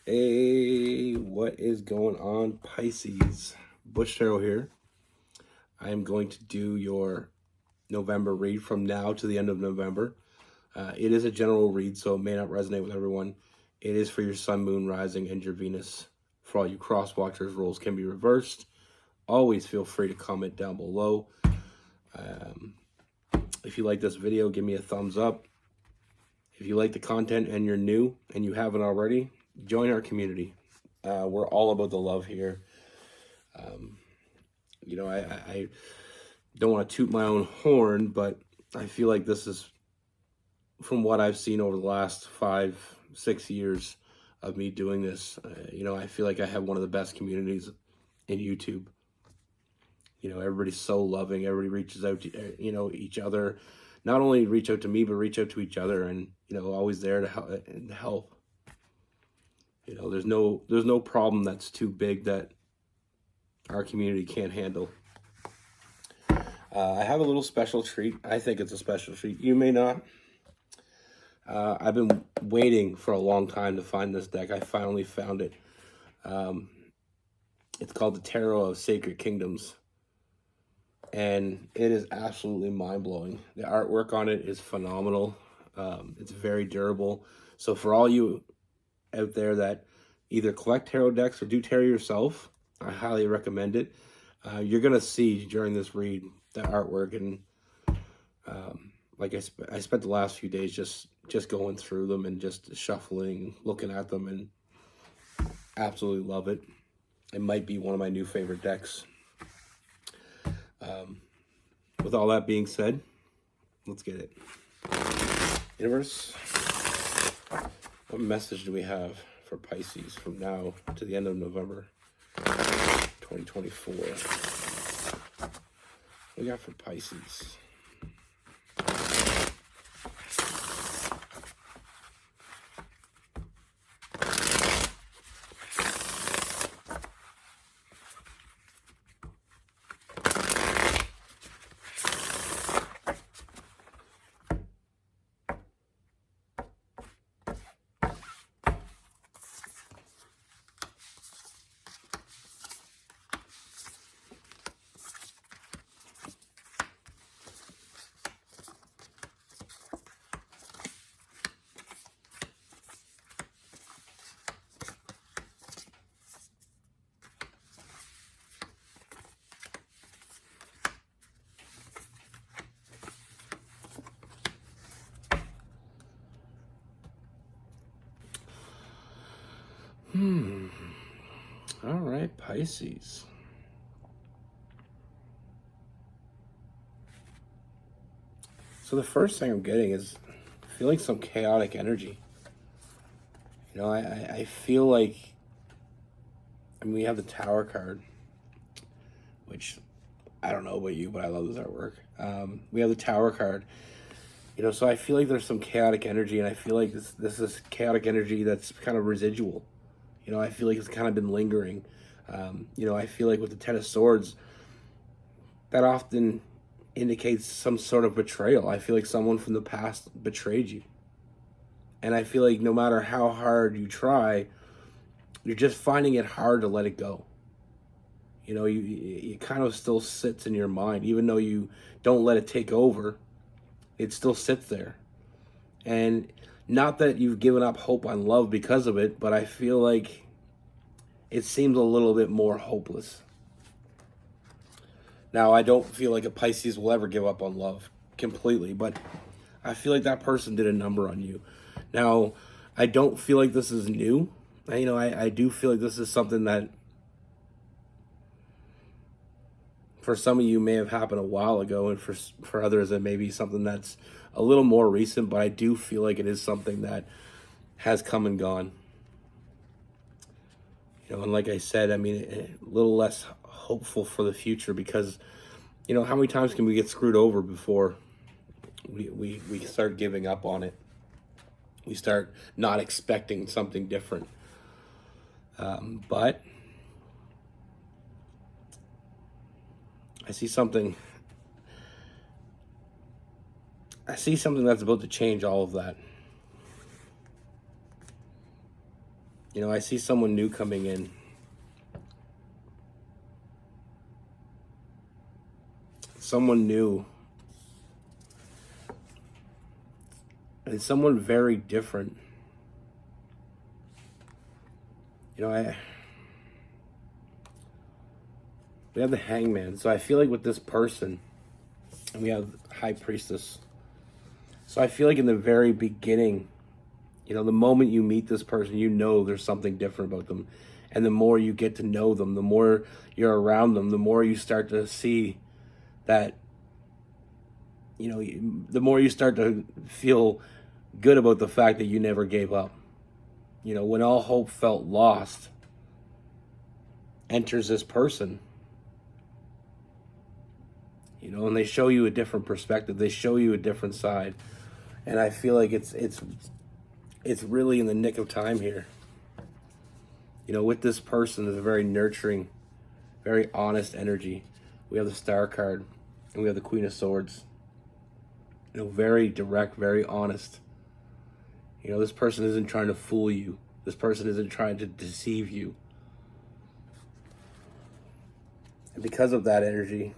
Hey, what is going on, Pisces? Bush Tarot here. I am going to do your November read from now to the end of November. It is a general read, so it may not resonate with everyone. It is for your Sun, Moon, Rising, and your Venus. For all you cross-watchers, roles can be reversed. Always feel free to comment down below. If you like this video, give me a thumbs up. If you like the content and you're new and you haven't already, join our community. We're all about the love here. I don't want to toot my own horn, but I feel like this is, from what I've seen over the last 5-6 years of me doing this, I feel like I have one of the best communities in YouTube. Everybody's so loving. Everybody reaches out to, each other. Not only reach out to me, but reach out to each other, and, always there to help. There's no problem that's too big that our community can't handle. I have a little special treat. I think it's a special treat. You may not. I've been waiting for a long time to find this deck. I finally found it. It's called the Tarot of Sacred Kingdoms. And it is absolutely mind-blowing. The artwork on it is phenomenal. It's very durable. So for all you out there that either collect tarot decks or do tarot yourself, I highly recommend it. You're going to see during this read the artwork, and like I spent the last few days just going through them and just shuffling, looking at them, and absolutely love it. It might be one of my new favorite decks. With all that being said, let's get it. Universe, what message do we have for Pisces from now to the end of November 2024? What do we got for Pisces? All right, Pisces. So the first thing I'm getting is feeling some chaotic energy. I feel like, we have the Tower card, which I don't know about you, but I love this artwork. We have the Tower card. So I feel like there's some chaotic energy, and I feel like this is chaotic energy that's kind of residual. I feel like it's kind of been lingering. I feel like with the Ten of Swords, that often indicates some sort of betrayal. I feel like someone from the past betrayed you. And I feel like no matter how hard you try, you're just finding it hard to let it go. It kind of still sits in your mind. Even though you don't let it take over, it still sits there. And not that you've given up hope on love because of it, but I feel like it seems a little bit more hopeless. Now, I don't feel like a Pisces will ever give up on love completely, but I feel like that person did a number on you. Now, I don't feel like this is new. I do feel like this is something that for some of you may have happened a while ago, and for others it may be something that's a little more recent, but I do feel like it is something that has come and gone. And like I said, a little less hopeful for the future because, how many times can we get screwed over before we start giving up on it? We start not expecting something different. But I see something that's about to change all of that. I see someone new coming in. Someone new. And someone very different. We have the Hangman. So I feel like with this person, and we have High Priestess. So I feel like in the very beginning, the moment you meet this person, there's something different about them. And the more you get to know them, the more you're around them, the more you start to see that, the more you start to feel good about the fact that you never gave up. When all hope felt lost, enters this person. And they show you a different perspective. They show you a different side. And I feel like it's really in the nick of time here. With this person, there's a very nurturing, very honest energy. We have the Star card, and we have the Queen of Swords. Very direct, very honest. This person isn't trying to fool you. This person isn't trying to deceive you. And because of that energy,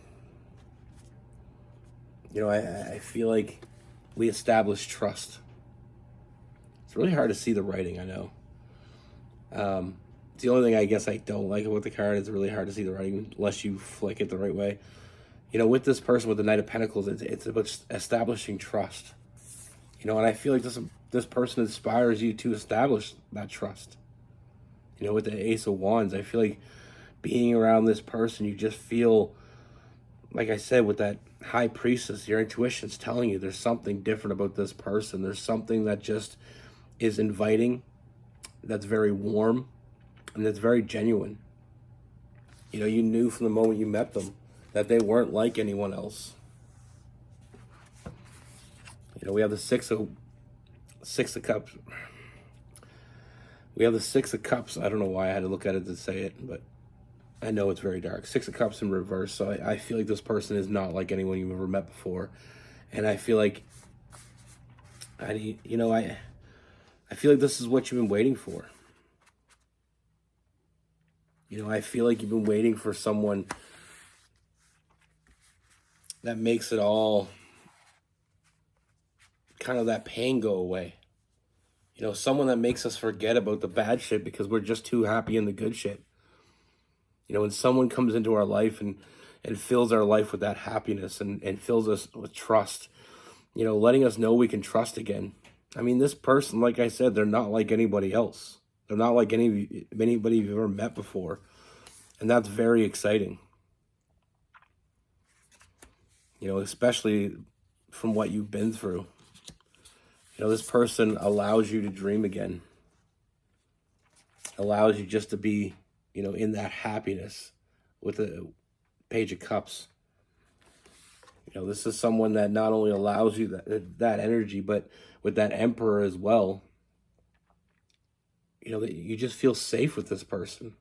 I feel like we establish trust. It's really hard to see the writing, I know. It's the only thing I guess I don't like about the card. It's really hard to see the writing unless you flick it the right way. With this person, with the Knight of Pentacles, it's about establishing trust. And I feel like this person inspires you to establish that trust. With the Ace of Wands, I feel like being around this person, you just feel, like I said, with that High Priestess, your intuition's telling you there's something different about this person. There's something that just is inviting, that's very warm, and that's very genuine. You knew from the moment you met them that they weren't like anyone else. We have the Six of Cups. We have the Six of Cups. I don't know why I had to look at it to say it, but I know it's very dark. Six of Cups in reverse. So I feel like this person is not like anyone you've ever met before. And I feel like, I feel like this is what you've been waiting for. I feel like you've been waiting for someone that makes it all, kind of that pain go away. Someone that makes us forget about the bad shit because we're just too happy in the good shit. When someone comes into our life and fills our life with that happiness and fills us with trust, letting us know we can trust again. I mean, this person, like I said, they're not like anybody else. They're not like anybody you've ever met before. And that's very exciting. Especially from what you've been through. This person allows you to dream again. Allows you just to be, in that happiness with the Page of Cups. This is someone that not only allows you that energy, but with that Emperor as well. That you just feel safe with this person.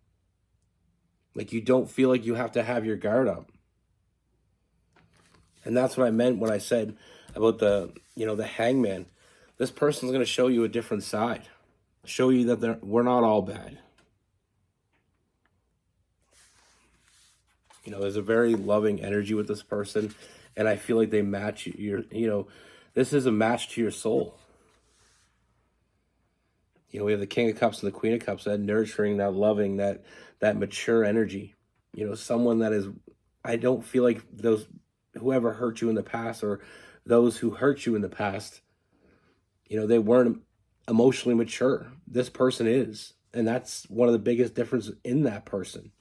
Like you don't feel like you have to have your guard up. And that's what I meant when I said about the Hangman. This person's going to show you a different side. Show you that we're not all bad. There's a very loving energy with this person. And I feel like they match this is a match to your soul. We have the King of Cups and the Queen of Cups, that nurturing, that loving, that mature energy. Someone that is, I don't feel like whoever hurt you in the past or those who hurt you in the past, they weren't emotionally mature. This person is. And that's one of the biggest differences in that person.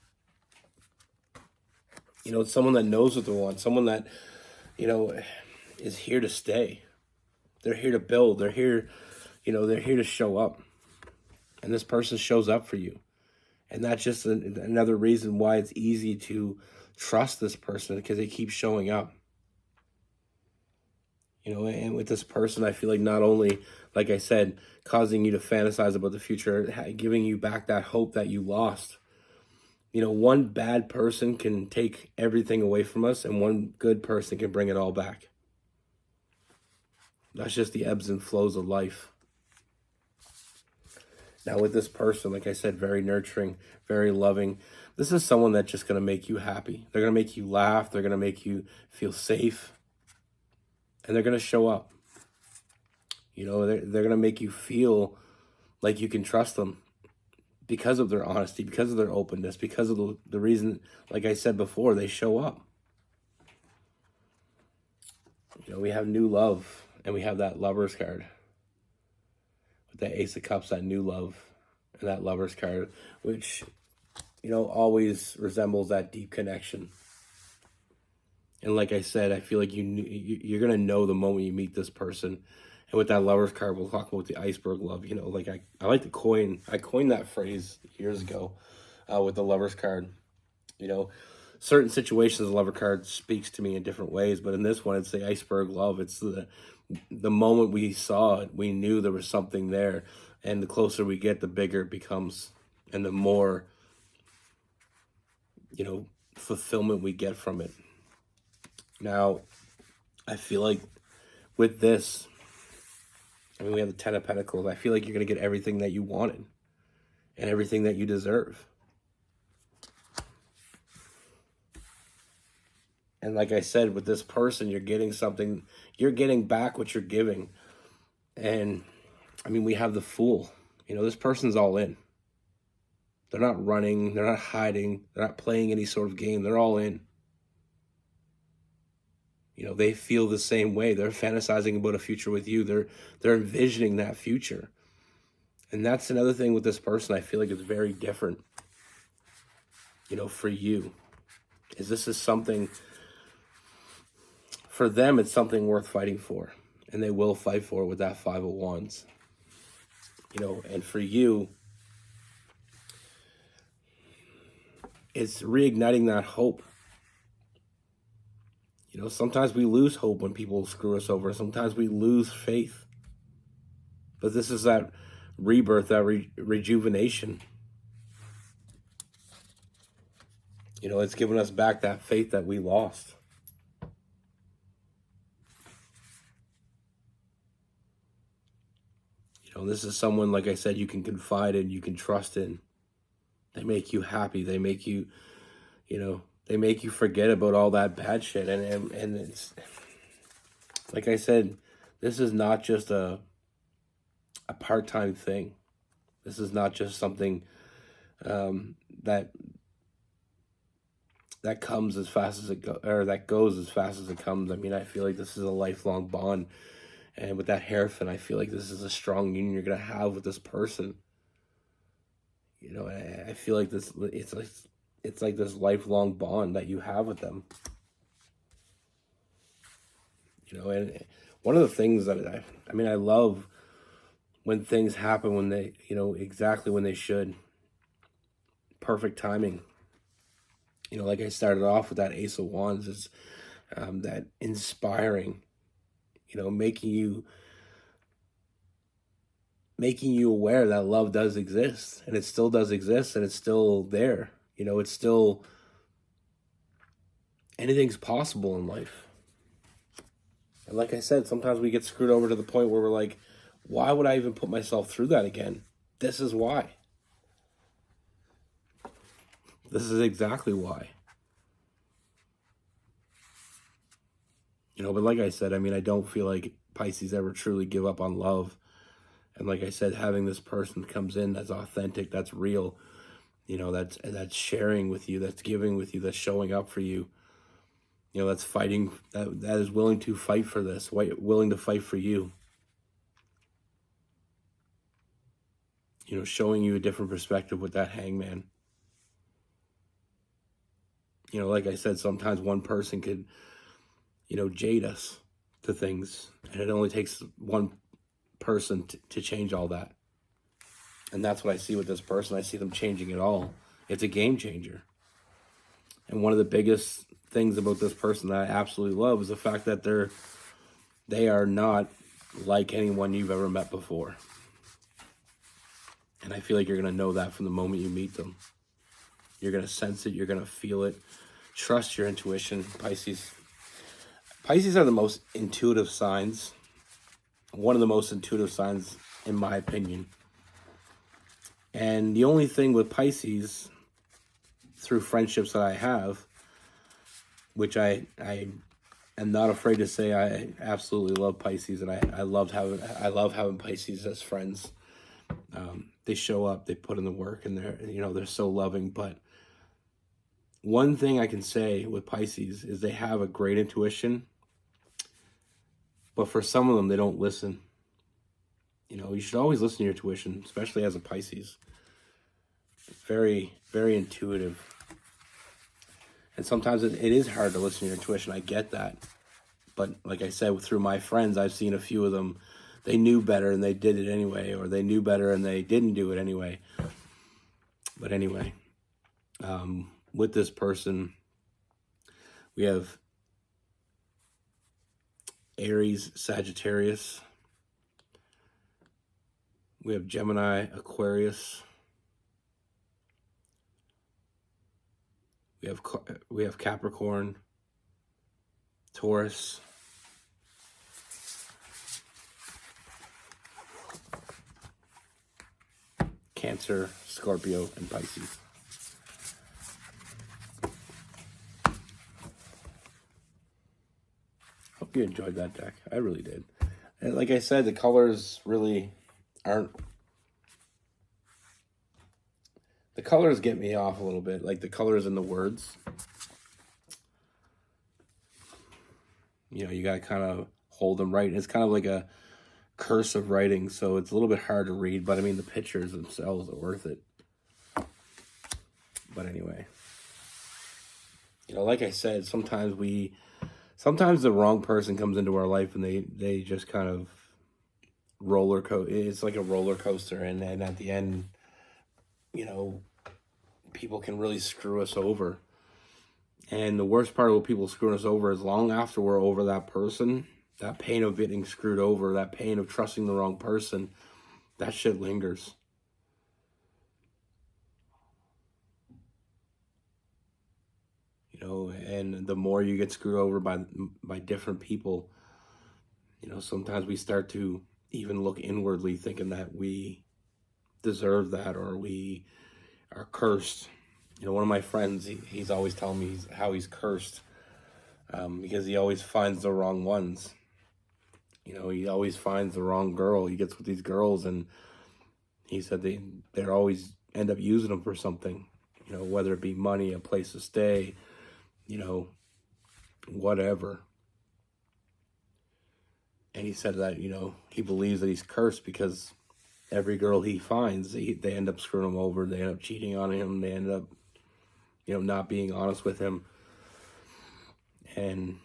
It's someone that knows what they want. Someone that, is here to stay. They're here to build. They're here, they're here to show up. And this person shows up for you. And that's just another reason why it's easy to trust this person, because they keep showing up. And with this person, I feel like not only, like I said, causing you to fantasize about the future, giving you back that hope that you lost. One bad person can take everything away from us, and one good person can bring it all back. That's just the ebbs and flows of life. Now with this person, like I said, very nurturing, very loving. This is someone that's just going to make you happy. They're going to make you laugh. They're going to make you feel safe. And they're going to show up. They're going to make you feel like you can trust them because of their honesty, because of their openness, because of the reason, like I said before, they show up. We have new love, and we have that Lovers card. With that Ace of Cups, that new love, and that Lovers card, which, always resembles that deep connection. And like I said, I feel like you're going to know the moment you meet this person. And with that Lovers card, we'll talk about the iceberg love. Like I like to I coined that phrase years ago with the Lovers card. Certain situations, the Lover card speaks to me in different ways. But in this one, it's the iceberg love. It's the moment we saw it, we knew there was something there. And the closer we get, the bigger it becomes. And the more, fulfillment we get from it. Now, I feel like with this, we have the Ten of Pentacles. I feel like you're going to get everything that you wanted and everything that you deserve. And like I said, with this person, you're getting something. You're getting back what you're giving. And, we have the Fool. This person's all in. They're not running. They're not hiding. They're not playing any sort of game. They're all in. They feel the same way. They're fantasizing about a future with you. They're envisioning that future. And that's another thing with this person I feel like is very different, for you. This is something, for them, it's something worth fighting for. And they will fight for it with that Five of Wands. And for you, it's reigniting that hope. Sometimes we lose hope when people screw us over. Sometimes we lose faith. But this is that rebirth, that rejuvenation. It's given us back that faith that we lost. This is someone, like I said, you can confide in, you can trust in. They make you happy. They make you, they make you forget about all that bad shit. And it's, like I said, this is not just a part-time thing. This is not just something that comes as fast as it goes, or that goes as fast as it comes. I feel like this is a lifelong bond. And with that Hierophant, I feel like this is a strong union you're going to have with this person. I feel like this, it's like this lifelong bond that you have with them. And one of the things that I love when things happen when they, exactly when they should. Perfect timing. Like I started off with that Ace of Wands, is that inspiring, making you aware that love does exist, and it still does exist, and it's still there. It's still, anything's possible in life. And like I said, sometimes we get screwed over to the point where we're like, why would I even put myself through that again? This is why. This is exactly why. But like I said, I don't feel like Pisces ever truly give up on love. And like I said, having this person comes in that's authentic, that's real, that's sharing with you, that's giving with you, that's showing up for you, that's fighting, that is willing to fight for this, willing to fight for you. Showing you a different perspective with that Hangman. Like I said, sometimes one person could, jade us to things, and it only takes one person to change all that. And that's what I see with this person. I see them changing it all. It's a game changer. And one of the biggest things about this person that I absolutely love is the fact that they are not like anyone you've ever met before. And I feel like you're going to know that from the moment you meet them. You're going to sense it. You're going to feel it. Trust your intuition, Pisces. Pisces are the most intuitive signs. One of the most intuitive signs, in my opinion. And the only thing with Pisces, through friendships that I have, which I am not afraid to say, I absolutely love Pisces, and I love having Pisces as friends. They show up, they put in the work, and they're so loving. But one thing I can say with Pisces is they have a great intuition, but for some of them, they don't listen. You should always listen to your intuition, especially as a Pisces. Very, very intuitive. And sometimes it is hard to listen to your intuition. I get that. But like I said, through my friends, I've seen a few of them, they knew better and they did it anyway, or they knew better and they didn't do it anyway. But anyway, with this person, we have Aries, Sagittarius. We have Gemini, Aquarius. We have Capricorn, Taurus, Cancer, Scorpio, and Pisces. Hope you enjoyed that deck. I really did. And like I said, the colors really aren't... The colors get me off a little bit, like the colors in the words. You got to kind of hold them right. It's kind of like a cursive writing, so it's a little bit hard to read, but I mean, the pictures themselves are worth it. But anyway, like I said, sometimes the wrong person comes into our life and they just kind of it's like a roller coaster, and at the end, people can really screw us over. And the worst part of people screwing us over is long after we're over that person, that pain of getting screwed over, that pain of trusting the wrong person, that shit lingers. And the more you get screwed over by different people, sometimes we start to even look inwardly, thinking that we deserve that, or we are cursed. One of my friends, he's always telling me how he's cursed, because he always finds the wrong ones. He always finds the wrong girl. He gets with these girls, and he said they're always end up using him for something, whether it be money, a place to stay, whatever. And he said that, he believes that he's cursed because every girl he finds, they end up screwing him over. They end up cheating on him. They end up, not being honest with him. And,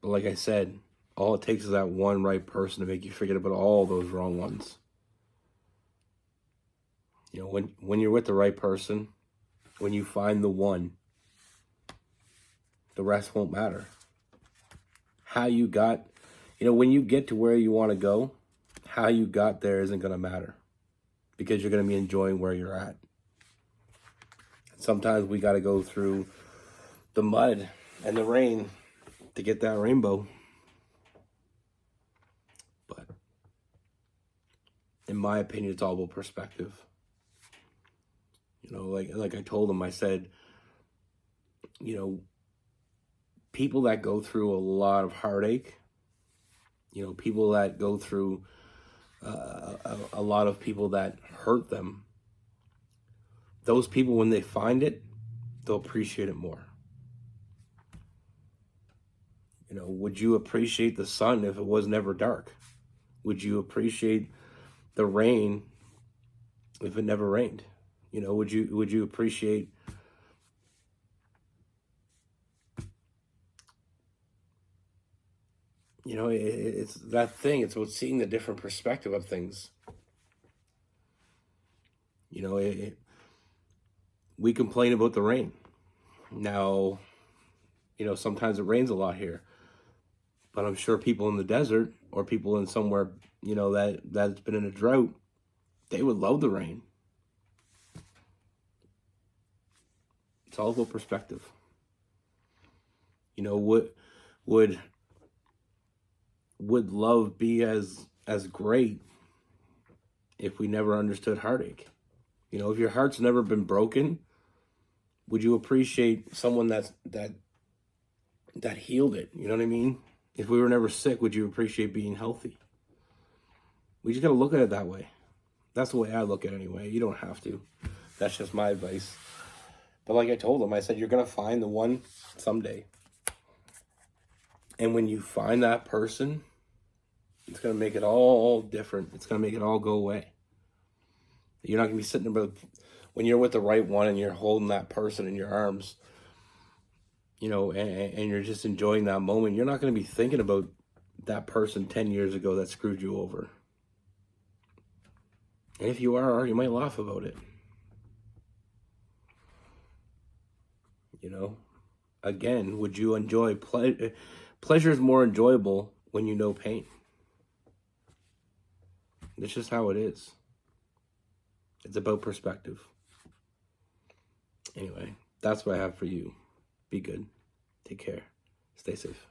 but like I said, all it takes is that one right person to make you forget about all those wrong ones. When you're with the right person, when you find the one, the rest won't matter. How you got, when you get to where you want to go, how you got there isn't going to matter, because you're going to be enjoying where you're at. Sometimes we got to go through the mud and the rain to get that rainbow. But in my opinion, it's all about perspective. Like I told him, I said, people that go through a lot of heartache, people that go through a lot of people that hurt them, those people, when they find it, they'll appreciate it more. Would you appreciate the sun if it was never dark? Would you appreciate the rain if it never rained? Would you appreciate it's that thing. It's about seeing the different perspective of things. We complain about the rain. Now, sometimes it rains a lot here, but I'm sure people in the desert, or people in somewhere, that's been in a drought, they would love the rain. It's all about perspective. Would love be as as great if we never understood heartache. You know, if your heart's never been broken, would you appreciate someone that healed it? You know what I mean? If we were never sick, would you appreciate being healthy? We just got to look at it that way. That's the way I look at it anyway. You don't have to. That's just my advice. But like I told him, I said, you're going to find the one someday. And when you find that person, it's going to make it all different. It's going to make it all go away. You're not going to be sitting about, when you're with the right one and you're holding that person in your arms, you know, and you're just enjoying that moment, you're not going to be thinking about that person 10 years ago that screwed you over. And if you are, you might laugh about it. You know, again, would you enjoy pleasure is more enjoyable when you know pain. It's just how it is. It's about perspective. Anyway, that's what I have for you. Be good. Take care. Stay safe.